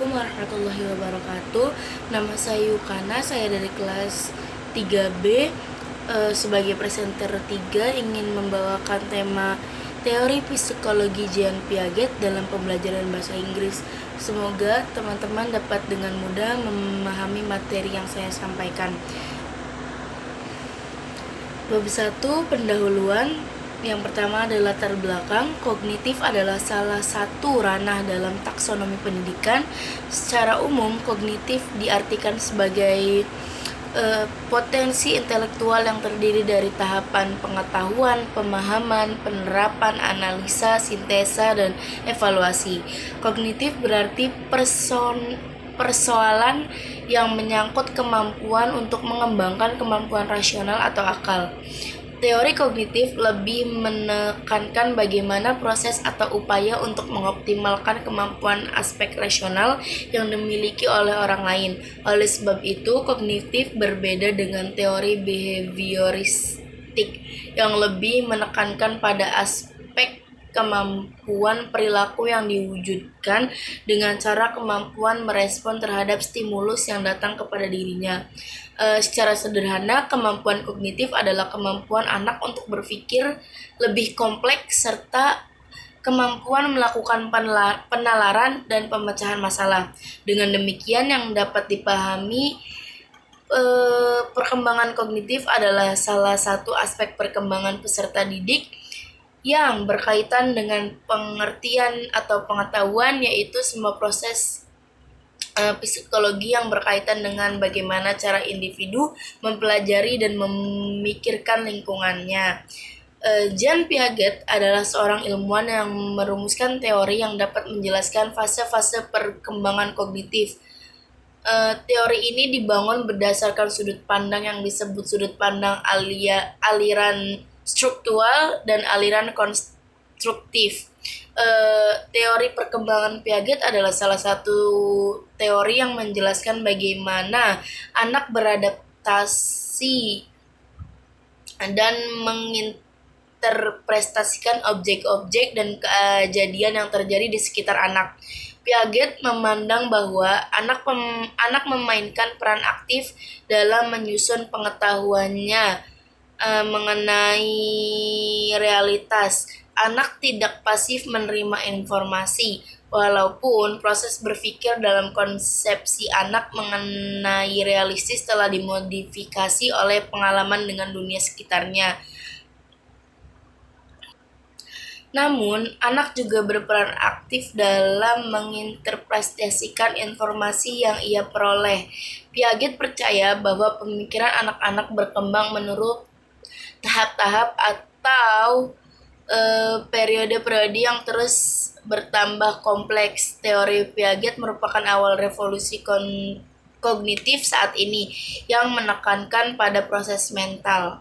Assalamualaikum warahmatullahi wabarakatuh. Nama saya Yukana, saya dari kelas 3B. Sebagai presenter 3 ingin membawakan tema teori psikologi Jean Piaget dalam pembelajaran bahasa Inggris. Semoga teman-teman dapat dengan mudah memahami materi yang saya sampaikan. Bab 1, pendahuluan. Yang pertama adalah latar belakang. Kognitif adalah salah satu ranah dalam taksonomi pendidikan. Secara umum, kognitif diartikan sebagai potensi intelektual yang terdiri dari tahapan pengetahuan, pemahaman, penerapan, analisa, sintesa, dan evaluasi. Kognitif berarti persoalan yang menyangkut kemampuan untuk mengembangkan kemampuan rasional atau akal. Teori kognitif lebih menekankan bagaimana proses atau upaya untuk mengoptimalkan kemampuan aspek rasional yang dimiliki oleh orang lain. Oleh sebab itu, kognitif berbeda dengan teori behavioristik yang lebih menekankan pada aspek kemampuan perilaku yang diwujudkan dengan cara kemampuan merespon terhadap stimulus yang datang kepada dirinya. Secara sederhana, kemampuan kognitif adalah kemampuan anak untuk berpikir lebih kompleks serta kemampuan melakukan penalaran dan pemecahan masalah. Dengan demikian, yang dapat dipahami, perkembangan kognitif adalah salah satu aspek perkembangan peserta didik yang berkaitan dengan pengertian atau pengetahuan, yaitu semua proses psikologi yang berkaitan dengan bagaimana cara individu mempelajari dan memikirkan lingkungannya. Jean Piaget adalah seorang ilmuwan yang merumuskan teori yang dapat menjelaskan fase-fase perkembangan kognitif. Teori ini dibangun berdasarkan sudut pandang yang disebut sudut pandang aliran struktural dan aliran konstruktif. Teori perkembangan Piaget adalah salah satu teori yang menjelaskan bagaimana anak beradaptasi dan menginterpretasikan objek-objek dan kejadian yang terjadi di sekitar anak. Piaget memandang bahwa anak memainkan peran aktif dalam menyusun pengetahuannya mengenai realitas. Anak tidak pasif menerima informasi, walaupun proses berpikir dalam konsepsi anak mengenai realistis telah dimodifikasi oleh pengalaman dengan dunia sekitarnya. Namun, anak juga berperan aktif dalam menginterpretasikan informasi yang ia peroleh. Piaget percaya bahwa pemikiran anak-anak berkembang menurut tahap-tahap atau periode-periode yang terus bertambah kompleks. Teori Piaget merupakan awal revolusi kognitif saat ini yang menekankan pada proses mental.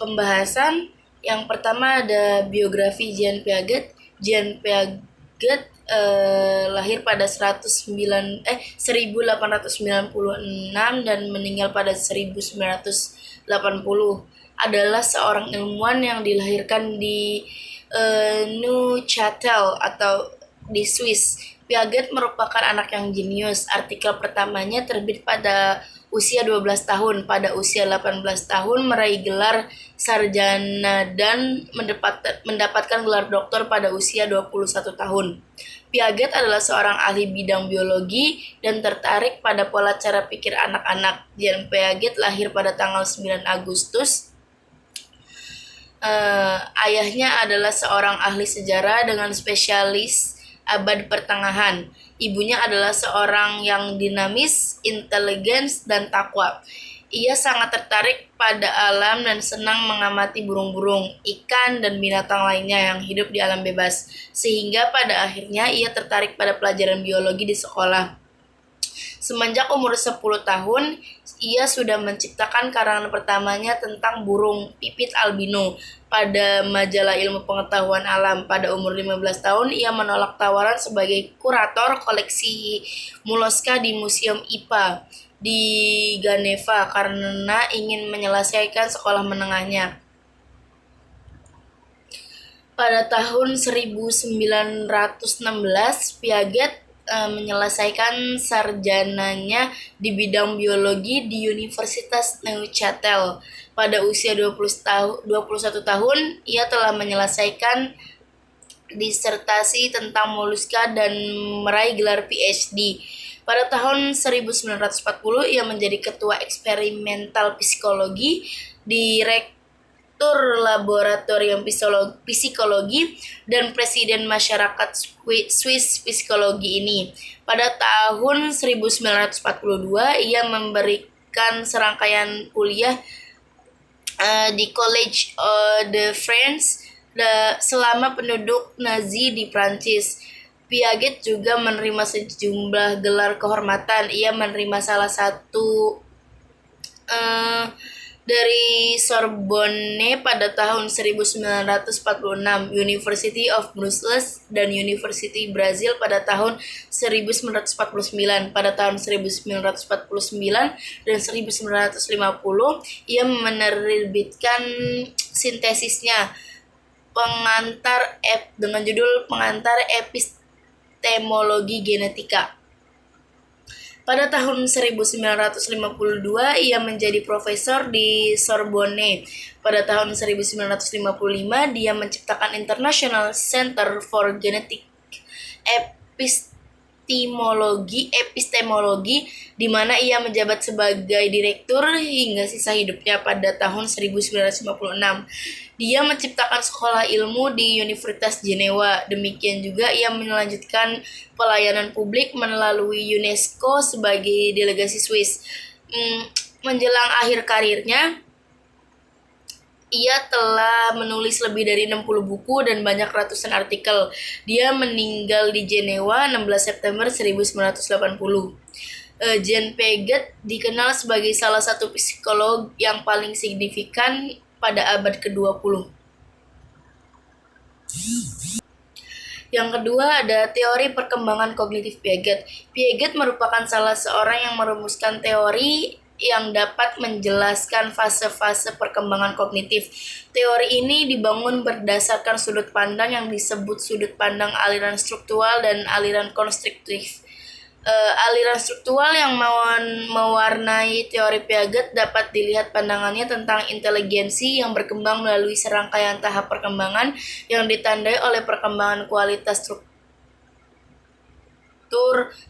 Pembahasan yang pertama ada biografi Jean Piaget. Jean Piaget lahir pada 1896 dan meninggal pada 1980. Adalah seorang ilmuwan yang dilahirkan di Neuchâtel atau di Swiss. Piaget merupakan anak yang jenius. Artikel pertamanya terbit pada usia 12 tahun. Pada usia 18 tahun meraih gelar sarjana dan mendapatkan gelar doktor pada usia 21 tahun. Piaget adalah seorang ahli bidang biologi dan tertarik pada pola cara pikir anak-anak. Jean Piaget lahir pada tanggal 9 Agustus. Ayahnya adalah seorang ahli sejarah dengan spesialis abad pertengahan. Ibunya adalah seorang yang dinamis, inteligen, dan takwa. Ia sangat tertarik pada alam dan senang mengamati burung-burung, ikan, dan binatang lainnya yang hidup di alam bebas. Sehingga pada akhirnya ia tertarik pada pelajaran biologi di sekolah. Semenjak umur 10 tahun, ia sudah menciptakan karangan pertamanya tentang burung pipit albino pada majalah ilmu pengetahuan alam. Pada umur 15 tahun, ia menolak tawaran sebagai kurator koleksi Mollusca di Museum IPA di Geneva karena ingin menyelesaikan sekolah menengahnya. Pada tahun 1916, Piaget menyelesaikan sarjananya di bidang biologi di Universitas Neuchâtel. Pada usia 21 tahun, ia telah menyelesaikan disertasi tentang moluska dan meraih gelar PhD. Pada tahun 1940, ia menjadi ketua eksperimental psikologi, direktur laboratorium psikologi, dan presiden masyarakat Swiss psikologi ini. Pada tahun 1942, ia memberikan serangkaian kuliah di College de France selama penduduk Nazi di Prancis. Piaget juga menerima sejumlah gelar kehormatan. Ia menerima salah satu dari Sorbonne pada tahun 1946, University of Brussels dan University Brazil pada tahun 1949. Pada tahun 1949 dan 1950, ia menerbitkan sintesisnya dengan judul Pengantar Epistemologi Genetika. Pada tahun 1952, ia menjadi profesor di Sorbonne. Pada tahun 1955, dia menciptakan International Center for Genetic Epistemology, di mana ia menjabat sebagai direktur hingga sisa hidupnya pada tahun 1956. Dia menciptakan sekolah ilmu di Universitas Jenewa. Demikian juga ia melanjutkan pelayanan publik melalui UNESCO sebagai delegasi Swiss. Menjelang akhir karirnya, ia telah menulis lebih dari 60 buku dan banyak ratusan artikel. Dia meninggal di Jenewa 16 September 1980. Jean Piaget dikenal sebagai salah satu psikolog yang paling signifikan pada abad ke-20. Yang kedua ada teori perkembangan kognitif Piaget. Piaget merupakan salah seorang yang merumuskan teori yang dapat menjelaskan fase-fase perkembangan kognitif. Teori ini dibangun berdasarkan sudut pandang yang disebut sudut pandang aliran struktural dan aliran konstruktif. Aliran struktural yang mewarnai teori Piaget dapat dilihat pandangannya tentang inteligensi yang berkembang melalui serangkaian tahap perkembangan yang ditandai oleh perkembangan kualitas struktur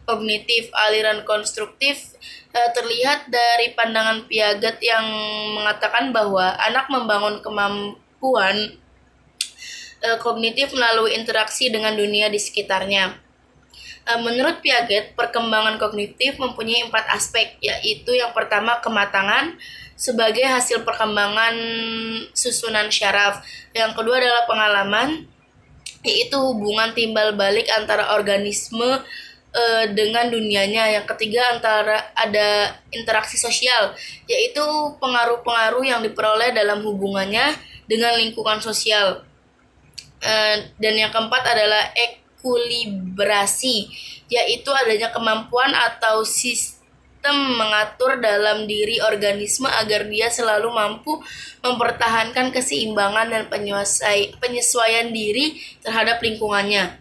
kognitif. Aliran konstruktif terlihat dari pandangan Piaget yang mengatakan bahwa anak membangun kemampuan kognitif melalui interaksi dengan dunia di sekitarnya. Menurut Piaget, perkembangan kognitif mempunyai 4 aspek, yaitu yang pertama kematangan sebagai hasil perkembangan susunan syaraf. Yang kedua adalah pengalaman, yaitu hubungan timbal balik antara organisme dengan dunianya. Yang ketiga ada interaksi sosial, yaitu pengaruh-pengaruh yang diperoleh dalam hubungannya dengan lingkungan sosial. Dan yang keempat adalah ekulibrasi, yaitu adanya kemampuan atau sistem mengatur dalam diri organisme agar dia selalu mampu mempertahankan keseimbangan dan penyesuaian diri terhadap lingkungannya.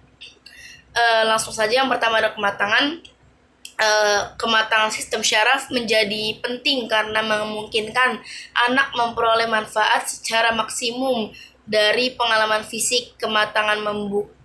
Langsung saja, yang pertama ada kematangan. Kematangan sistem syaraf menjadi penting karena memungkinkan anak memperoleh manfaat secara maksimum dari pengalaman fisik. Kematangan membuka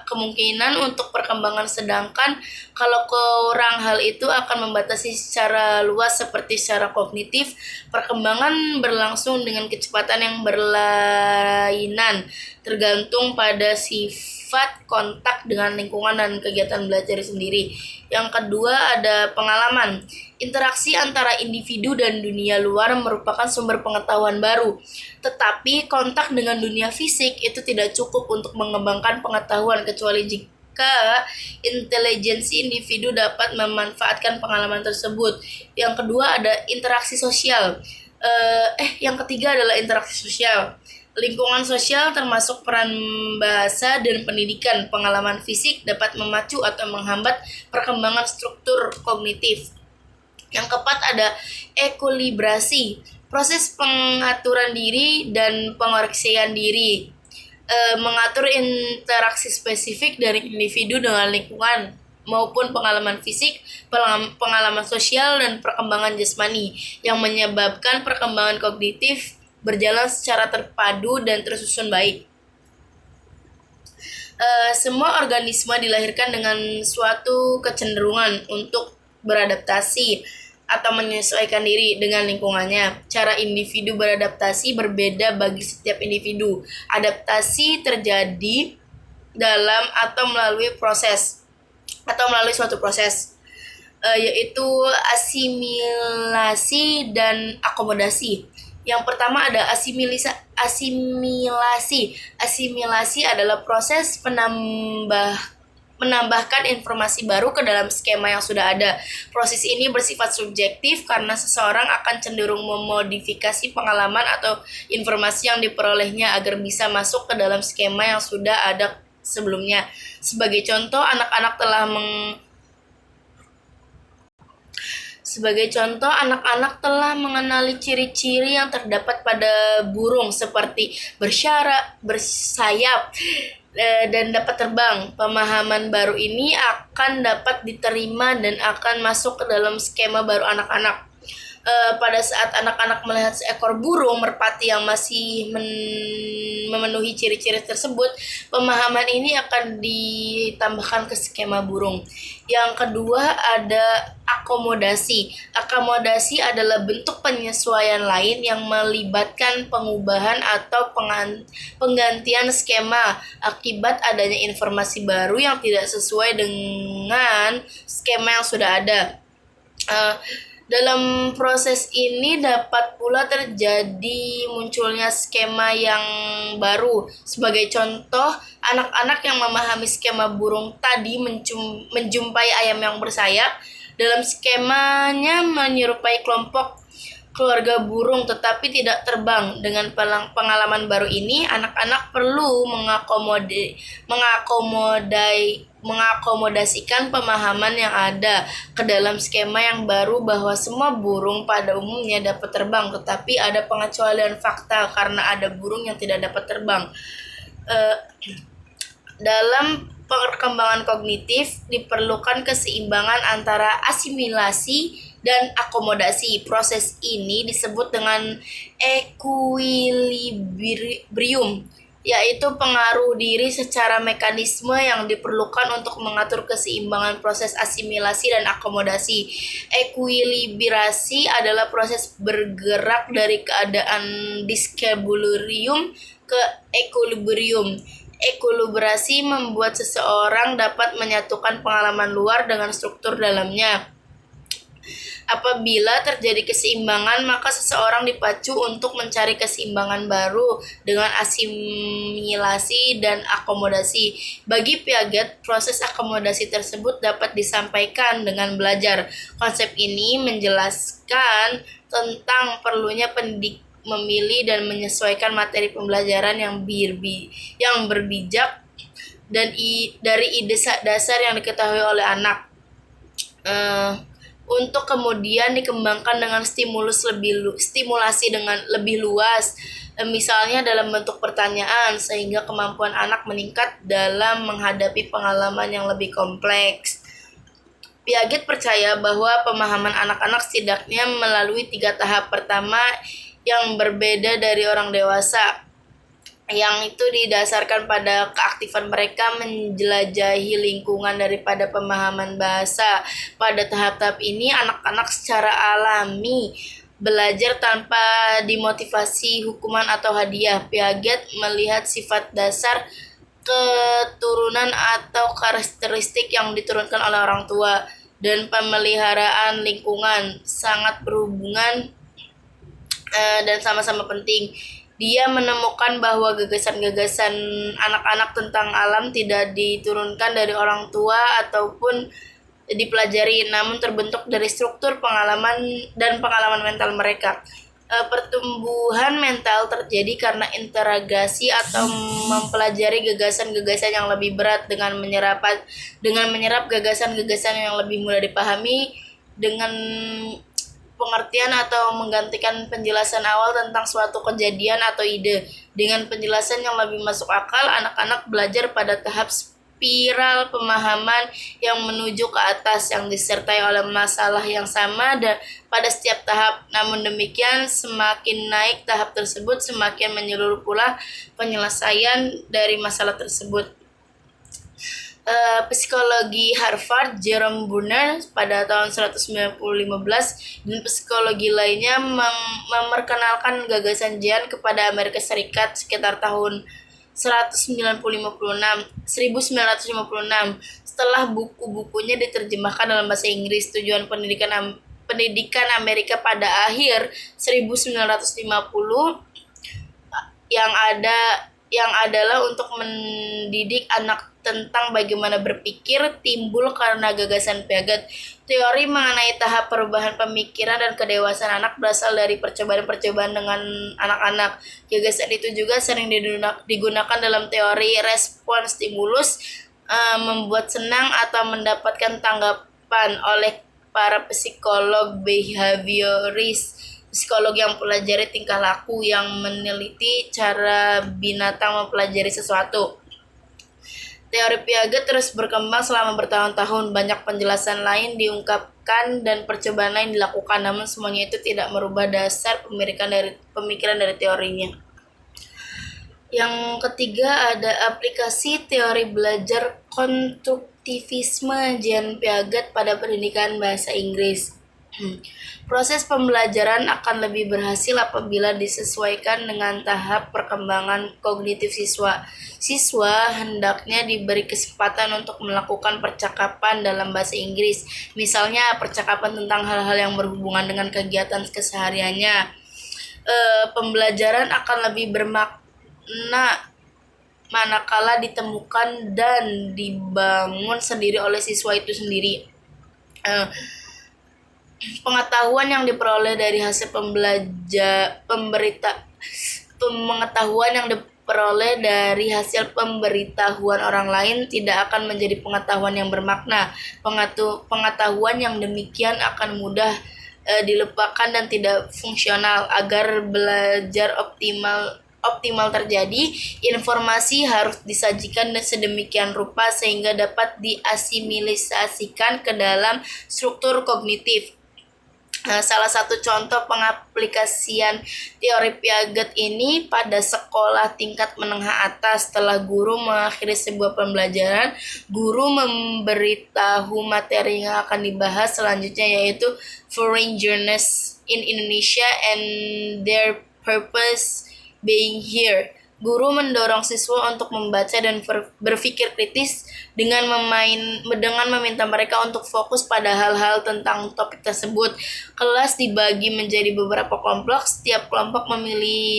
kemungkinan untuk perkembangan, sedangkan kalau kurang hal itu akan membatasi secara luas seperti secara kognitif. Perkembangan berlangsung dengan kecepatan yang berlainan tergantung pada sifat kontak dengan lingkungan dan kegiatan belajar sendiri. Yang kedua ada pengalaman. Interaksi antara individu dan dunia luar merupakan sumber pengetahuan baru. Tetapi kontak dengan dunia fisik itu tidak cukup untuk mengembangkan pengetahuan kecuali jika intelijensi individu dapat memanfaatkan pengalaman tersebut. Yang kedua ada interaksi sosial. Yang ketiga adalah interaksi sosial. Lingkungan sosial termasuk peran bahasa dan pendidikan. Pengalaman fisik dapat memacu atau menghambat perkembangan struktur kognitif. Yang keempat ada ekulibrasi, proses pengaturan diri dan pengoreksian diri. mengatur interaksi spesifik dari individu dengan lingkungan maupun pengalaman fisik, pengalaman sosial, dan perkembangan jasmani yang menyebabkan perkembangan kognitif berjalan secara terpadu dan tersusun baik. Semua organisme dilahirkan dengan suatu kecenderungan untuk beradaptasi atau menyesuaikan diri dengan lingkungannya. Cara individu beradaptasi berbeda bagi setiap individu. Adaptasi terjadi dalam atau melalui suatu proses, yaitu asimilasi dan akomodasi. Yang pertama ada asimilasi. Asimilasi adalah proses menambahkan informasi baru ke dalam skema yang sudah ada. Proses ini bersifat subjektif karena seseorang akan cenderung memodifikasi pengalaman atau informasi yang diperolehnya agar bisa masuk ke dalam skema yang sudah ada sebelumnya. Sebagai contoh, anak-anak telah mengenali ciri-ciri yang terdapat pada burung seperti bersayap, dan dapat terbang. Pemahaman baru ini akan dapat diterima dan akan masuk ke dalam skema baru anak-anak. Pada saat anak-anak melihat seekor burung merpati yang masih memenuhi ciri-ciri tersebut, pemahaman ini akan ditambahkan ke skema burung. Yang kedua ada akomodasi. Akomodasi adalah bentuk penyesuaian lain yang melibatkan pengubahan atau penggantian skema akibat adanya informasi baru yang tidak sesuai dengan skema yang sudah ada. Dalam proses ini dapat pula terjadi munculnya skema yang baru. Sebagai contoh, anak-anak yang memahami skema burung tadi menjumpai ayam yang bersayap. Dalam skemanya menyerupai keluarga burung tetapi tidak terbang. Dengan pengalaman baru ini, anak-anak perlu mengakomodasikan pemahaman yang ada ke dalam skema yang baru bahwa semua burung pada umumnya dapat terbang, tetapi ada pengecualian fakta karena ada burung yang tidak dapat terbang. Dalam perkembangan kognitif diperlukan keseimbangan antara asimilasi dan akomodasi. Proses ini disebut dengan equilibrium, yaitu pengaruh diri secara mekanisme yang diperlukan untuk mengatur keseimbangan proses asimilasi dan akomodasi. Ekuilibrasi adalah proses bergerak dari keadaan disequilibrium ke equilibrium. Ekuilibrasi membuat seseorang dapat menyatukan pengalaman luar dengan struktur dalamnya. Apabila terjadi keseimbangan, maka seseorang dipacu untuk mencari keseimbangan baru dengan asimilasi dan akomodasi. Bagi Piaget, proses akomodasi tersebut dapat disampaikan dengan belajar. Konsep ini menjelaskan tentang perlunya pendidik memilih dan menyesuaikan materi pembelajaran yang berbijak dan dari ide dasar yang diketahui oleh anak, untuk kemudian dikembangkan dengan stimulasi dengan lebih luas, misalnya dalam bentuk pertanyaan, sehingga kemampuan anak meningkat dalam menghadapi pengalaman yang lebih kompleks. Piaget percaya bahwa pemahaman anak-anak setidaknya melalui 3 tahap. Pertama, yang berbeda dari orang dewasa, yang itu didasarkan pada keaktifan mereka menjelajahi lingkungan daripada pemahaman bahasa. Pada tahap-tahap ini, anak-anak secara alami belajar tanpa dimotivasi hukuman atau hadiah. Piaget melihat sifat dasar keturunan atau karakteristik yang diturunkan oleh orang tua dan pemeliharaan lingkungan sangat berhubungan dan sama-sama penting. Dia menemukan bahwa gagasan-gagasan anak-anak tentang alam tidak diturunkan dari orang tua ataupun dipelajari, namun terbentuk dari struktur pengalaman mental mereka. Pertumbuhan mental terjadi karena interagasi atau mempelajari gagasan-gagasan yang lebih berat dengan menyerap gagasan-gagasan yang lebih mudah dipahami. Dengan pengertian atau menggantikan penjelasan awal tentang suatu kejadian atau ide. Dengan penjelasan yang lebih masuk akal, anak-anak belajar pada tahap spiral pemahaman yang menuju ke atas yang disertai oleh masalah yang sama dan pada setiap tahap. Namun demikian, semakin naik tahap tersebut, semakin menyeluruh pula penyelesaian dari masalah tersebut. Psikologi Harvard, Jerome Bruner pada tahun 1915 dan psikologi lainnya memperkenalkan gagasan Jean kepada Amerika Serikat sekitar tahun 1956. Setelah buku-bukunya diterjemahkan dalam bahasa Inggris, tujuan pendidikan Amerika pada akhir 1950 yang adalah untuk mendidik anak tentang bagaimana berpikir timbul karena gagasan Piaget. Teori mengenai tahap perubahan pemikiran dan kedewasaan anak berasal dari percobaan-percobaan dengan anak-anak. Gagasan itu juga sering digunakan dalam teori respon stimulus, membuat senang atau mendapatkan tanggapan oleh para psikolog behavioris. Psikolog yang mempelajari tingkah laku, yang meneliti cara binatang mempelajari sesuatu. Teori Piaget terus berkembang selama bertahun-tahun. Banyak penjelasan lain diungkapkan dan percobaan lain dilakukan, namun semuanya itu tidak merubah dasar pemikiran dari teorinya. Yang ketiga ada aplikasi teori belajar konstruktivisme Jean Piaget pada pendidikan bahasa Inggris. Proses pembelajaran akan lebih berhasil apabila disesuaikan dengan tahap perkembangan kognitif siswa. Siswa hendaknya diberi kesempatan untuk melakukan percakapan dalam bahasa Inggris, misalnya percakapan tentang hal-hal yang berhubungan dengan kegiatan kesehariannya. Pembelajaran akan lebih bermakna manakala ditemukan dan dibangun sendiri oleh siswa itu sendiri. Pengetahuan yang diperoleh dari hasil pemberitahuan orang lain tidak akan menjadi pengetahuan yang bermakna. Pengetahuan yang demikian akan mudah dilupakan dan tidak fungsional. Agar belajar optimal terjadi, informasi harus disajikan sedemikian rupa sehingga dapat diasimilisasikan ke dalam struktur kognitif. Salah satu contoh pengaplikasian teori Piaget ini pada sekolah tingkat menengah atas. Setelah guru mengakhiri sebuah pembelajaran, guru memberitahu materi yang akan dibahas selanjutnya, yaitu foreigners in Indonesia and their purpose being here. Guru mendorong siswa untuk membaca dan berpikir kritis dengan meminta mereka untuk fokus pada hal-hal tentang topik tersebut. Kelas dibagi menjadi beberapa kelompok. Setiap kelompok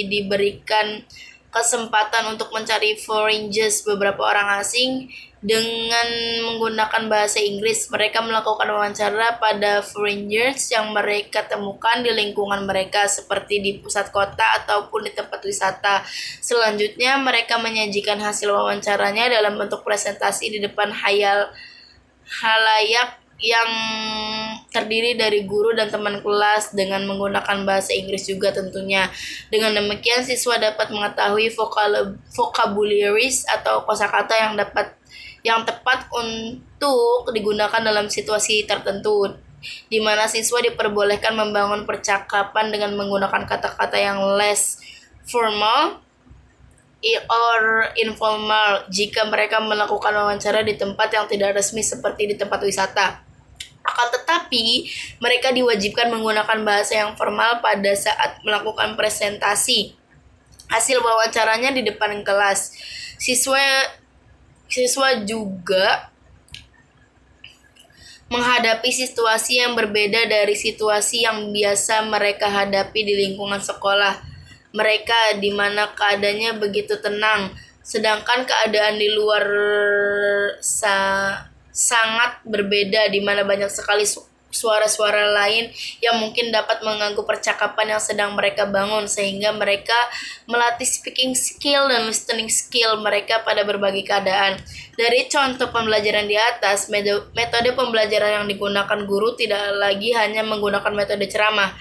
diberikan kesempatan untuk mencari foreigners, beberapa orang asing, dengan menggunakan bahasa Inggris. Mereka melakukan wawancara pada foreigners yang mereka temukan di lingkungan mereka, seperti di pusat kota ataupun di tempat wisata. Selanjutnya, mereka menyajikan hasil wawancaranya dalam bentuk presentasi di depan halayak yang terdiri dari guru dan teman kelas dengan menggunakan bahasa Inggris juga tentunya. Dengan demikian, siswa dapat mengetahui vocabularies atau kosakata yang tepat untuk digunakan dalam situasi tertentu, di mana siswa diperbolehkan membangun percakapan dengan menggunakan kata-kata yang less formal or informal jika mereka melakukan wawancara di tempat yang tidak resmi seperti di tempat wisata. Akan tetapi, mereka diwajibkan menggunakan bahasa yang formal pada saat melakukan presentasi hasil wawancaranya di depan kelas. Siswa juga menghadapi situasi yang berbeda dari situasi yang biasa mereka hadapi di lingkungan sekolah mereka, di mana keadaannya begitu tenang, sedangkan keadaan di luar sangat berbeda, di mana banyak sekali suara-suara lain yang mungkin dapat mengganggu percakapan yang sedang mereka bangun, sehingga mereka melatih speaking skill dan listening skill mereka pada berbagai keadaan. Dari contoh pembelajaran di atas, metode pembelajaran yang digunakan guru tidak lagi hanya menggunakan metode ceramah,